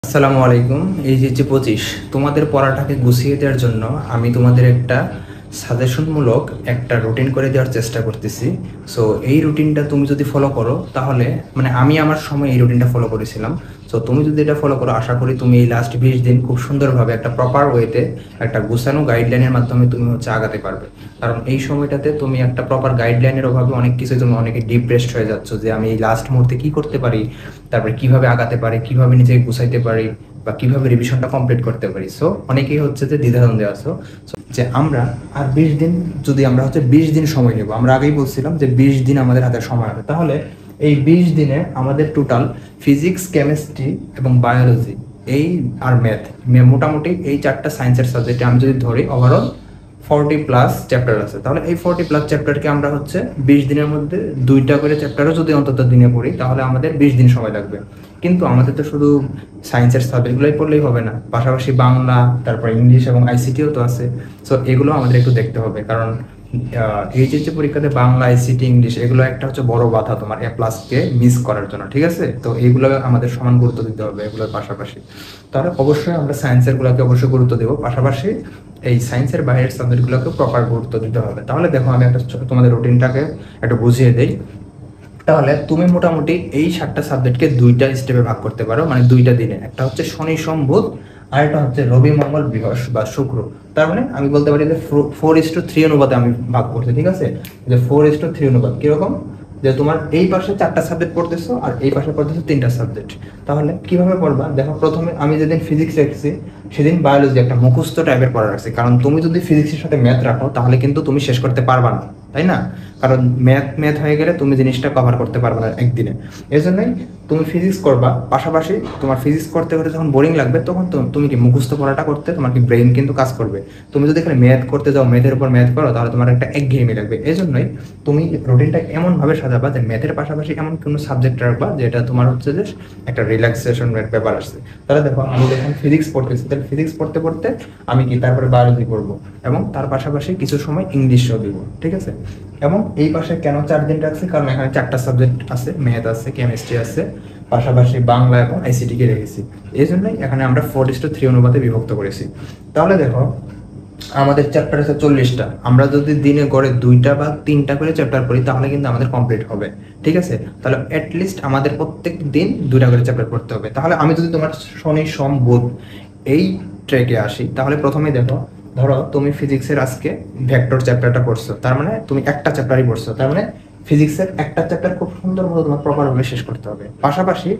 আসসালামু আলাইকুম। এই যে 25 তোমাদের পড়াটাকে গুছিয়ে দেওয়ার জন্য আমি তোমাদের একটা সাজেশনমূলক একটা রুটিন করে দেওয়ার চেষ্টা করতেছি। সো এই রুটিনটা তুমি যদি ফলো করো তাহলে মানে আমি আমার সময় এই রুটিনটা ফলো করেছিলাম। সো তুমি যদি এটা ফলো করো আশা করি তুমি এই লাস্ট 20 দিন খুব সুন্দরভাবে একটা প্রপার ওয়েতে একটা গুছানো গাইডলাইনের মাধ্যমে তুমি আগাতে পারবে। কারণ এই সময়টাতে তুমি একটা প্রপার গাইডলাইনের অভাবে অনেক কিছু তুমি অনেকে ডিপ্রেসড হয়ে যাচ্ছ যে আমি এই লাস্ট মুহূর্তে কি করতে পারি, তারপরে কিভাবে আগাতে পারি, কিভাবে নিজেকে গুছাইতে পারি বা কিভাবে রিভিশনটা কমপ্লিট করতে পারি। সো অনেকেই যে দ্বিধাদ্বন্দ্বে আছো যে আমরা আর 20 দিন, যদি আমরা 20 দিন সময় নেব, আমরা আগেই বলছিলাম যে 20 দিন আমাদের হাতে সময় হবে, তাহলে এই 20 দিনে আমাদের টোটাল ফিজিক্স, কেমিস্ট্রি এবং বায়োলজি এই আর ম্যাথ, মোটামুটি এই চারটা সায়েন্সের সাবজেক্টে আমি যদি ধরি ওভারঅল 40+ চ্যাপ্টার আছে। তাহলে এই 40+ চ্যাপ্টারকে আমরা 20 দিনের মধ্যে 2টা করে চ্যাপ্টারও যদি অন্তত দিনে পড়ি তাহলে আমাদের 20 দিন সময় লাগবে। কিন্তু আমাদের তো শুধু সায়েন্সের সাবজেক্টগুলোই পড়লেই হবে না, পাশাপাশি বাংলা, তারপর ইংলিশ এবং আইসিটিও তো আছে। সো এগুলো আমাদের একটু দেখতে হবে, কারণ এইচএসসি পরীক্ষাতে বাংলা, আইসিটি, ইংলিশ এগুলো একটা বড় বাধা তোমার A+কে মিস করার জন্য। ঠিক আছে, তো এইগুলো আমাদের সমান গুরুত্ব দিতে হবে এগুলোর পাশাপাশি। তাহলে অবশ্যই আমরা সায়েন্সের গুলোকে অবশ্যই গুরুত্ব দেবো, পাশাপাশি এই সায়েন্সের বাইরের সাবজেক্টগুলোকে প্রপার গুরুত্ব দিতে হবে। তাহলে দেখো আমি একটা তোমাদের রুটিনটাকে একটু বুঝিয়ে দেই। তাহলে তুমি মোটামুটি এই 7টা সাবজেক্টকে 2টা স্টেপে ভাগ করতে পারো, মানে 2টা দিনে। একটা শনি সোম বুধ, আর একটা রবি মঙ্গল বৃহস্পতি বা শুক্র। তার মানে আমি বলতে পারি যে 4:3 অনুপাতে আমি ভাগ করছি। ঠিক আছে, যে 4:3 অনুপাত কিরকম, যে তোমার এই পাশে 4টা সাবজেক্ট পড়তেছো আর এই পাশে পড়তেছো 3টা সাবজেক্ট। তাহলে কিভাবে পড়বা দেখো, প্রথমে আমি যেদিন ফিজিক্স রাখছি সেদিন বায়োলজি একটা মুখস্থ টাইপের পড়া রাখছি, কারণ তুমি যদি ফিজিক্সের সাথে ম্যাথ রাখো তাহলে কিন্তু তুমি শেষ করতে পারবা না, তাই না? কারণ ম্যাথ ম্যাথ হয়ে গেলে তুমি জিনিসটা কভার করতে পারবে না একদিনে। এই জন্যই তুমি ফিজিক্স করবা, পাশাপাশি তোমার ফিজিক্স করতে করতে যখন বোরিং লাগবে তখন তুমি কি মুখস্থ পড়াটা করতে তোমার কি ব্রেন কিন্তু কাজ করবে। তুমি যদি এখানে ম্যাথ করতে যাও, ম্যাথের উপর ম্যাথ করো, তাহলে তোমার একটা একঘেয়েমি লাগবে। এই জন্যই তুমি রুটিনটা এমনভাবে সাজাবা যে ম্যাথের পাশাপাশি এমন কোনো সাবজেক্ট রাখবা যেটা তোমার যে একটা রিল্যাক্সেশন ব্যাপার আসছে। তাহলে দেখো আমি যখন ফিজিক্স পড়তেছি, তাহলে ফিজিক্স পড়তে পড়তে আমি কি তারপরে বায়োলজি পড়বো এবং তার পাশাপাশি কিছু সময় ইংলিশও দিব। ঠিক আছে, এবং এই পাশে কেন 4 দিন রাখছি, কারণ এখানে 4টা সাবজেক্ট আছে, ম্যাথ আছে, কেমিস্ট্রি আছে, পাশাপাশি বাংলা এবং আইসিটি কে রেখেছি। এই জন্যই এখানে আমরা 4:3 অনুপাতে বিভক্ত করেছি। তাহলে দেখো আমাদের চ্যাপ্টার আছে 40টা, আমরা যদি দিনে গড়ে 2টা বা 3টা করে চ্যাপ্টার পড়ি তাহলে কিন্তু আমাদের কমপ্লিট হবে। ঠিক আছে, তাহলে অ্যাটলিস্ট আমাদের প্রত্যেক দিন 2টা করে চ্যাপ্টার পড়তে হবে। তাহলে আমি যদি তোমার শনি সোম বুধ এই ট্র্যাকে আসি, তাহলে প্রথমে দেখো, ধরো তুমি ফিজিক্সের আজকে ভেক্টর চ্যাপ্টারটা পড়ছো, তার মানে তুমি একটা চ্যাপ্টারই পড়ছো, তার মানে ফিজিক্সের একটা চ্যাপ্টার খুব সুন্দর মতো তোমার প্রপারভাবে শেষ করতে হবে। পাশাপাশি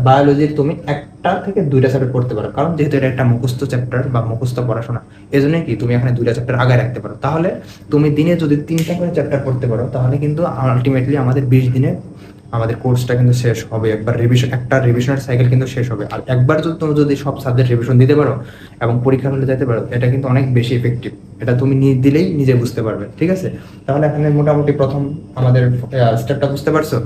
বায়োলজির তুমি 1টা থেকে 2টা চ্যাপ্টার পড়তে পারো, কারণ যেহেতু এটা একটা মুখস্থ চ্যাপ্টার বা মুখস্থ পড়াশোনা, এই জন্য কি তুমি এখানে 2টা চ্যাপ্টার আগে রাখতে পারো। তাহলে তুমি দিনে যদি 3টা করে চ্যাপ্টার পড়তে পারো তাহলে কিন্তু আলটিমেটলি আমাদের 20 দিনে আমাদের কোর্সটা কিন্তু শেষ হবে। একবার রিভিশন, একটা রিভিশনের সাইকেল কিন্তু শেষ হবে। আর একবার যদি তুমি সব সাবজেক্ট রিভিশন দিতে পারো এবং পরীক্ষা হলে যেতে পারো, এটা কিন্তু অনেক বেশি এফেক্টিভ। এটা তুমি দিলেই নিজে বুঝতে পারবে। ঠিক আছে, তাহলে এখানে মোটামুটি প্রথম আমাদের স্টেপটা বুঝতে পারছো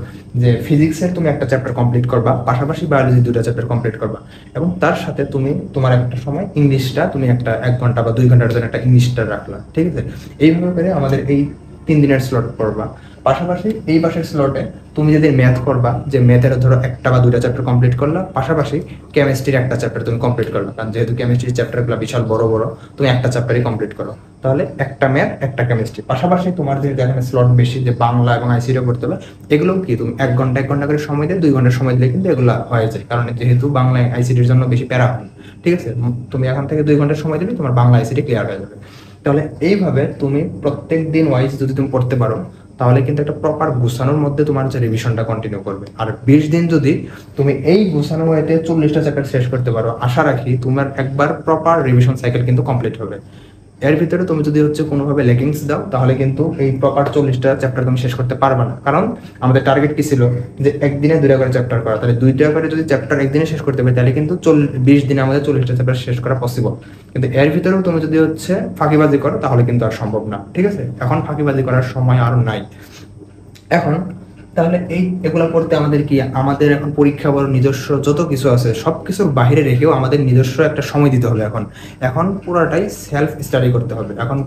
যে ফিজিক্সের তুমি একটা চ্যাপ্টার কমপ্লিট করবা, পাশাপাশি বায়োলজি 2টা চ্যাপ্টার কমপ্লিট করবা, এবং তার সাথে তুমি তোমার একটা সময় ইংলিশটা তুমি একটা 1 ঘন্টা বা 2 ঘন্টার জন্য একটা ইংলিশটা রাখলা। ঠিক আছে, এইভাবে করে আমাদের এই 3 দিনের স্লট পড়বা। পাশাপাশি এই পাশের স্লটে তুমি যদি ম্যাথ করবা, যে ম্যাথের ধরো 1টা বা 2টা চ্যাপ্টার কমপ্লিট করলা, পাশাপাশি কেমিস্ট্রির একটা চ্যাপ্টার তুমি কমপ্লিট করলা, কারণ যেহেতু কেমিস্ট্রির চ্যাপ্টারগুলো বিশাল বড় বড়, তুমি একটা চ্যাপ্টারই কমপ্লিট করো। তাহলে একটা ম্যাথ একটা কেমিস্ট্রি, পাশাপাশি তোমার যে এখানে স্লট বেশি যে বাংলা এবং আইসিটিও করতে হবে, এগুলো কি তুমি 1 ঘন্টা 1 ঘন্টা করে সময় দিয়ে 2 ঘন্টা সময় দিলে কিন্তু এগুলো হয়ে যায়, কারণ যেহেতু বাংলা আইসিটির জন্য বেশি প্যারা হয়। ঠিক আছে, তুমি এখন থেকে 2 ঘন্টা সময় দিলে তোমার বাংলা আইসিটি ক্লিয়ার হয়ে যাবে। তাহলে এইভাবে তুমি প্রত্যেক দিন ওয়াইজ যদি তুমি পড়তে পারো তাহলে কিন্তু একটা প্রপার গুছানোর মধ্যে তোমার যে রিভিশনটা কন্টিনিউ করবে। আর 20 দিন যদি তুমি এই গুছানো ওয়েতে 40টা চ্যাপ্টার শেষ করতে পারো, আশা রাখি তোমার একবার প্রপার রিভিশন সাইকেল কিন্তু কমপ্লিট হবে। এর ভিতরে তুমি যদি কোনোভাবে লেগিংস দাও তাহলে কিন্তু এই প্রপার 40টা চ্যাপ্টার তুমি শেষ করতে পারবে না। কারণ আমাদের টার্গেট কি ছিল যে একদিনে 2টা করে চ্যাপ্টার করা, তাহলে 2টা করে যদি চ্যাপ্টার একদিনে শেষ করতে পারি তাহলে কিন্তু 20 দিনে আমাদের 40টা চ্যাপ্টার শেষ করা পসিবল। কিন্তু এর ভিতরেও তুমি যদি ফাঁকিবাজি করো তাহলে কিন্তু আর সম্ভব না। ঠিক আছে, এখন ফাঁকিবাজি করার সময় আর নাই। এখন তাহলে এগুলা পড়তে আমাদের কি, আমাদের এখন পরীক্ষা বড় নিজস্ব যত কিছু আছে সব কিছুর বাইরে রেখেও আমাদের নিজস্ব একটা সময় দিতে হবে। এখন পুরাটাই সেলফ স্টাডি করতে হবে। এখন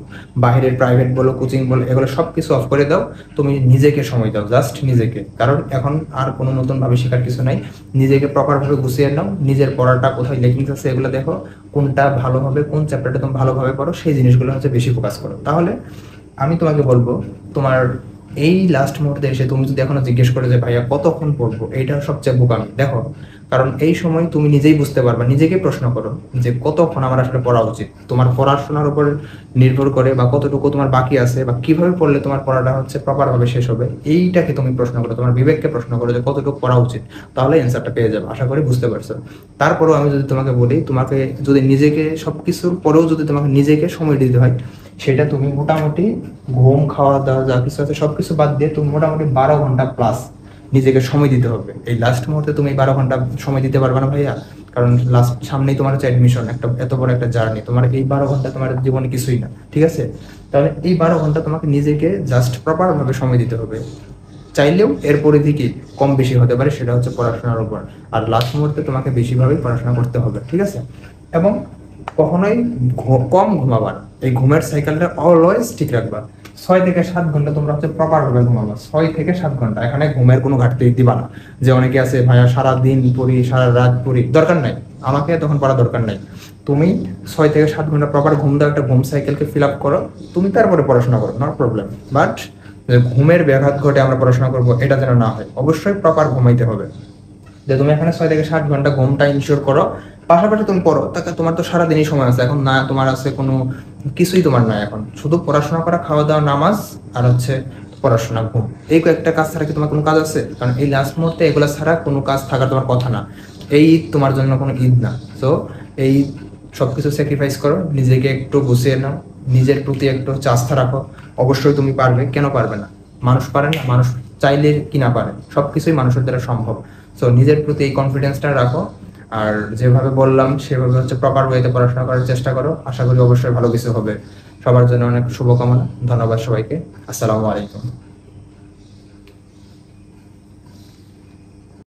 বাইরের প্রাইভেট বলো, কোচিং বলো, এগুলো সব কিছু অফ করে দাও, তুমি নিজেকে সময় দাও, জাস্ট নিজেকে। কারণ এখন আর কোনো নতুন ভাবে শেখার কিছু নাই। নিজেকে প্রপারভাবে গুছিয়ে নাও, নিজের পড়াটা কোথায় লেকিংস আছে এগুলো দেখো, কোনটা ভালো হবে, কোন চ্যাপ্টারটা তুমি ভালোভাবে পড়ো, সেই জিনিসগুলো হচ্ছে বেশি ফোকাস করো। তাহলে আমি তোমাকে বলবো, তোমার এই লাস্ট মুহূর্তে এসে তুমি যদি এখনো জিজ্ঞেস করো যে ভাইয়া কতক্ষণ পড়বো, এইটা সবচেয়ে বোকামি। দেখো, কারণ এই সময় তুমি নিজেই বুঝতে পারবা, নিজেকে প্রশ্ন করো যে কতক্ষণ আমার আসলে পড়া উচিত। তোমার পড়াশোনার উপর নির্ভর করে বা কতটুকু তোমার বাকি আছে বা কিভাবে পড়লে তোমার পড়াটা হচ্ছে প্রপার ভাবে শেষ হবে, এইটাকে তুমি প্রশ্ন করো, তোমার বিবেককে প্রশ্ন করো যে কতটুকু পড়া উচিত। তাহলে অ্যান্সারটা পেয়ে যাবে, আশা করি বুঝতে পারছো। তারপরেও আমি যদি তোমাকে বলি, তোমাকে যদি নিজেকে সবকিছুর পরেও যদি তোমাকে নিজেকে সময় দিতে হয়, সেটা তুমি মোটামুটি ঘুম, খাওয়া দাওয়া যা কিছু আছে সবকিছু বাদ দিয়ে তুমি মোটামুটি 12 ঘন্টা প্লাস নিজেকে সময় দিতে হবে। এই লাস্ট মুহূর্তে তুমি 12 ঘন্টা সময় দিতে পারবে না ভাইয়া, কারণ লাস্ট সামনেই তোমার হচ্ছে অ্যাডমিশন, একটা এত বড় একটা জার্নি। তোমার এই 12 ঘন্টা তোমার জীবনে কিছুই না, ঠিক আছে? তাহলে এই 12 ঘন্টা তোমাকে নিজেকে জাস্ট প্রপার ভাবে সময় দিতে হবে। চাইলেও এর পরিধি কি কম বেশি হতে পারে, সেটা হচ্ছে পড়াশোনার উপর। আর লাস্ট মুহূর্তে তোমাকে বেশিভাবেই পড়াশোনা করতে হবে, ঠিক আছে? এবং কখনোই কম ঘুমাবা না। এই ঘুমের সাইকেলটা অলওয়েজ ঠিক রাখবা। 6 থেকে 7 ঘন্টা তোমরা হচ্ছে প্রপার ভাবে ঘুমাবা। 6 থেকে 7 ঘন্টা, এখানে ঘুমের কোনো ঘাটতি দিবা না। যে অনেকে আছে ভাইয়া সারা দিন পড়ি, সারা রাত পড়ি, দরকার নাই, আমাকে তখন পড়া দরকার নাই। তুমি 6 থেকে 7 ঘন্টা প্রপার ঘুম দাও, একটা ঘুম সাইকেলকে ফিল আপ করো, তুমি তারপরে পড়াশোনা করো, নো প্রবলেম। বাট ঘুমের ব্যাঘাত ঘটে আমরা পড়াশোনা করবো, এটা যেন না হয়। অবশ্যই প্রপার ঘুমাইতে হবে। যে তুমি এখানে 6 থেকে 7 ঘন্টা ঘুমটা ইনশিওর করো, পাশাপাশি তুমি পড়ো। তাকে তোমার তো সারাদিনই সময় আছে, এখন না তোমার আছে কোনো কিছুই তোমার নাই, এখন শুধু পড়াশোনা করা, খাওয়া দাওয়া, নামাজ, আর হচ্ছে পড়াশোনা, ঘুম, এই কয়েকটা কাজ ছাড়া কি তোমার কোনো কাজ আছে? কারণ এই লাস্ট মুহূর্তে এগুলো ছাড়া কোনো কাজ থাকার তোমার কথা না। এই ঈদ তোমার জন্য কোনো ঈদ না। সো এই সবকিছু স্যাক্রিফাইস করো, নিজেকে একটু গুছিয়ে নাও, নিজের প্রতি একটু হচ্ছে আস্থা রাখো। অবশ্যই তুমি পারবে, কেন পারবে না? মানুষ পারে না? মানুষ চাইলে কি না পারে? সবকিছুই মানুষের দ্বারা সম্ভব। সো নিজের প্রতি এই কনফিডেন্সটা রাখো, আর যেভাবে বললাম সেভাবে হচ্ছে প্রপার ওয়েতে পড়াশোনা করার চেষ্টা করো। আশা করি অবশ্যই ভালো কিছু হবে। সবার জন্য অনেক শুভকামনা। ধন্যবাদ সবাইকে। আসসালামু আলাইকুম।